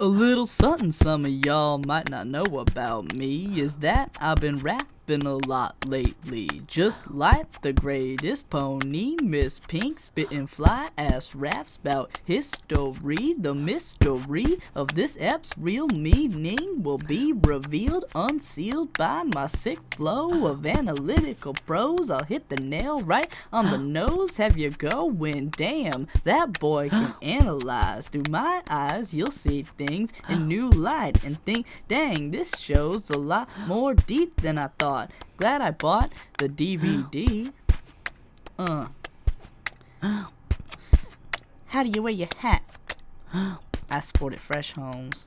A little something some of y'all might not know about me is that I've been rapping a lot lately, just like the greatest pony, Miss Pink, spitting fly-ass raps about history. The mystery of this app's real meaning will be revealed, unsealed by my sick flow of analytical prose. I'll hit the nail right on the nose, have you going, damn, that boy can analyze. Through my eyes, you'll see things in new light and think, dang, this show's a lot more deep than I thought. Glad I bought the DVD. How do you wear your hat? I sported Fresh Homes.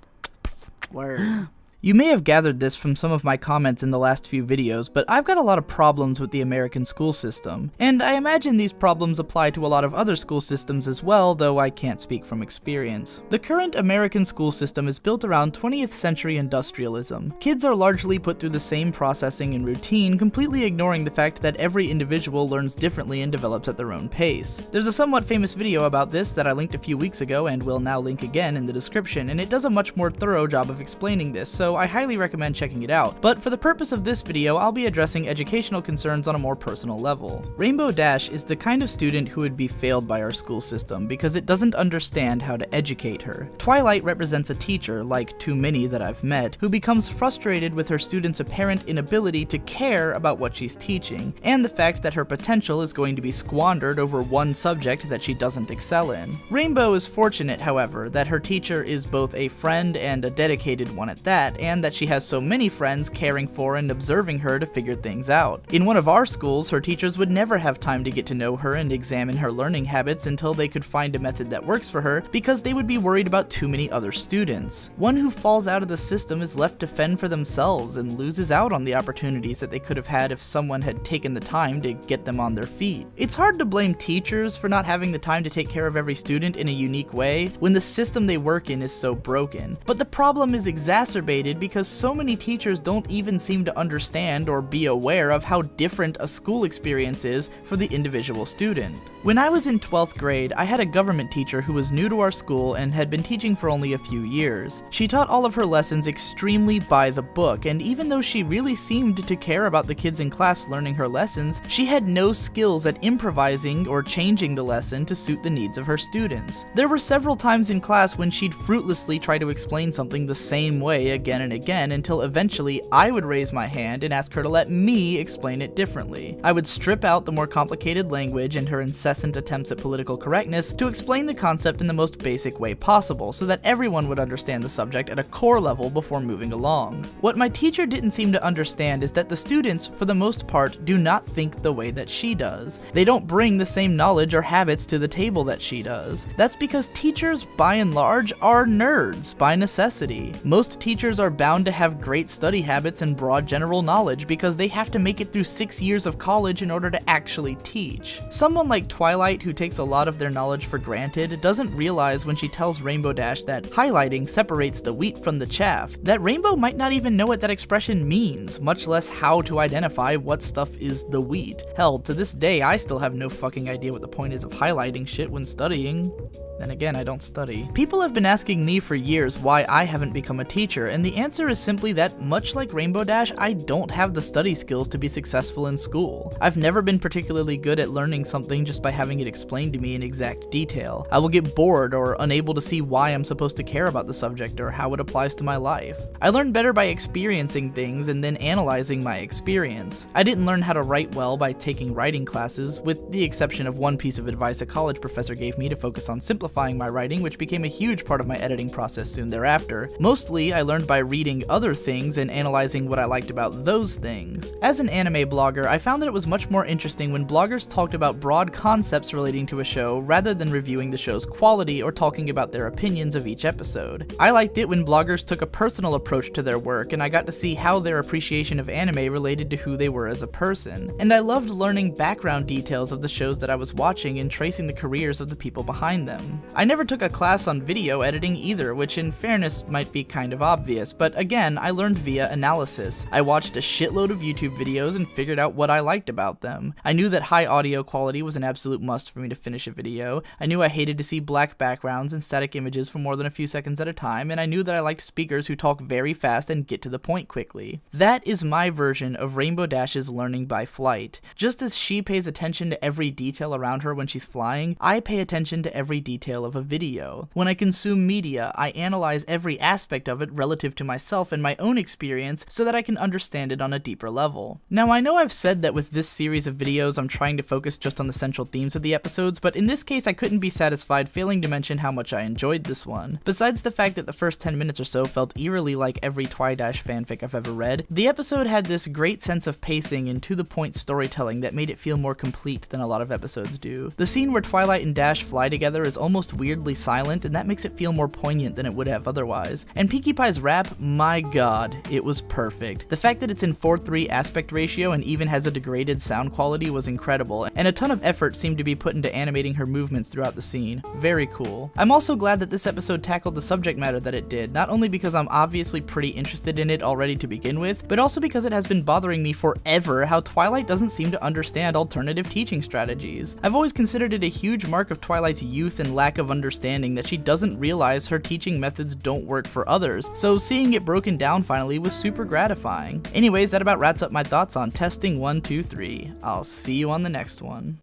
Word. You may have gathered this from some of my comments in the last few videos, but I've got a lot of problems with the American school system, and I imagine these problems apply to a lot of other school systems as well, though I can't speak from experience. The current American school system is built around 20th century industrialism. Kids are largely put through the same processing and routine, completely ignoring the fact that every individual learns differently and develops at their own pace. There's a somewhat famous video about this that I linked a few weeks ago and will now link again in the description, and it does a much more thorough job of explaining this, so I highly recommend checking it out. But for the purpose of this video, I'll be addressing educational concerns on a more personal level. Rainbow Dash is the kind of student who would be failed by our school system because it doesn't understand how to educate her. Twilight represents a teacher, like too many that I've met, who becomes frustrated with her students' apparent inability to care about what she's teaching, and the fact that her potential is going to be squandered over one subject that she doesn't excel in. Rainbow is fortunate, however, that her teacher is both a friend and a dedicated one at that, and that she has so many friends caring for and observing her to figure things out. In one of our schools, her teachers would never have time to get to know her and examine her learning habits until they could find a method that works for her, because they would be worried about too many other students. One who falls out of the system is left to fend for themselves and loses out on the opportunities that they could have had if someone had taken the time to get them on their feet. It's hard to blame teachers for not having the time to take care of every student in a unique way when the system they work in is so broken, but the problem is exacerbated because so many teachers don't even seem to understand or be aware of how different a school experience is for the individual student. When I was in 12th grade, I had a government teacher who was new to our school and had been teaching for only a few years. She taught all of her lessons extremely by the book, and even though she really seemed to care about the kids in class learning her lessons, she had no skills at improvising or changing the lesson to suit the needs of her students. There were several times in class when she'd fruitlessly try to explain something the same way again and again until eventually I would raise my hand and ask her to let me explain it differently. I would strip out the more complicated language and her incessant attempts at political correctness to explain the concept in the most basic way possible so that everyone would understand the subject at a core level before moving along. What my teacher didn't seem to understand is that the students, for the most part, do not think the way that she does. They don't bring the same knowledge or habits to the table that she does. That's because teachers, by and large, are nerds by necessity. Most teachers are bound to have great study habits and broad general knowledge because they have to make it through 6 years of college in order to actually teach. Someone like Twilight, who takes a lot of their knowledge for granted, doesn't realize when she tells Rainbow Dash that highlighting separates the wheat from the chaff, that Rainbow might not even know what that expression means, much less how to identify what stuff is the wheat. Hell, to this day, I still have no fucking idea what the point is of highlighting shit when studying. Then again, I don't study. People have been asking me for years why I haven't become a teacher, and the answer is simply that, much like Rainbow Dash, I don't have the study skills to be successful in school. I've never been particularly good at learning something just by having it explained to me in exact detail. I will get bored or unable to see why I'm supposed to care about the subject or how it applies to my life. I learn better by experiencing things and then analyzing my experience. I didn't learn how to write well by taking writing classes, with the exception of one piece of advice a college professor gave me to focus on simplifying my writing, which became a huge part of my editing process soon thereafter. Mostly, I learned by reading other things and analyzing what I liked about those things. As an anime blogger, I found that it was much more interesting when bloggers talked about broad concepts relating to a show rather than reviewing the show's quality or talking about their opinions of each episode. I liked it when bloggers took a personal approach to their work, and I got to see how their appreciation of anime related to who they were as a person. And I loved learning background details of the shows that I was watching and tracing the careers of the people behind them. I never took a class on video editing either, which in fairness might be kind of obvious, course, but again, I learned via analysis. I watched a shitload of YouTube videos and figured out what I liked about them. I knew that high audio quality was an absolute must for me to finish a video. I knew I hated to see black backgrounds and static images for more than a few seconds at a time, and I knew that I liked speakers who talk very fast and get to the point quickly. That is my version of Rainbow Dash's learning by flight. Just as she pays attention to every detail around her when she's flying, I pay attention to every detail of a video. When I consume media, I analyze every aspect of it relative to myself and my own experience so that I can understand it on a deeper level. Now, I know I've said that with this series of videos I'm trying to focus just on the central themes of the episodes, but in this case I couldn't be satisfied failing to mention how much I enjoyed this one. Besides the fact that the first 10 minutes or so felt eerily like every Twidash fanfic I've ever read, the episode had this great sense of pacing and to-the-point storytelling that made it feel more complete than a lot of episodes do. The scene where Twilight and Dash fly together is almost weirdly silent, and that makes it feel more poignant than it would have otherwise. And Pinkie Pie's rap, my god, it was perfect. The fact that it's in 4:3 aspect ratio and even has a degraded sound quality was incredible, and a ton of effort seemed to be put into animating her movements throughout the scene. Very cool. I'm also glad that this episode tackled the subject matter that it did, not only because I'm obviously pretty interested in it already to begin with, but also because it has been bothering me forever how Twilight doesn't seem to understand alternative teaching strategies. I've always considered it a huge mark of Twilight's youth and lack of understanding that she doesn't realize her teaching methods don't work for others, so seeing it broken down finally was super gratifying. Anyways, that about wraps up my thoughts on testing 1, 2, 3. I'll see you on the next one.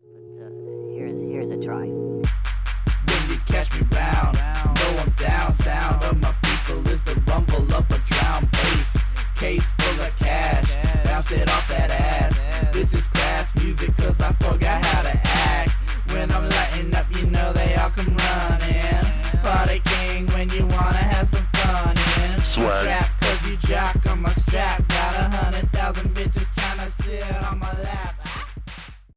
Here's a try. When you catch me round, know I'm down. Sound of my people is the rumble of a drowned bass. Case full of cash, bounce it off that ass. This is crass music cause I forgot how to act. When I'm lighting up, you know they all come running. Party king when you wanna have some fun in. Swag. Rap cause you jock on my strap.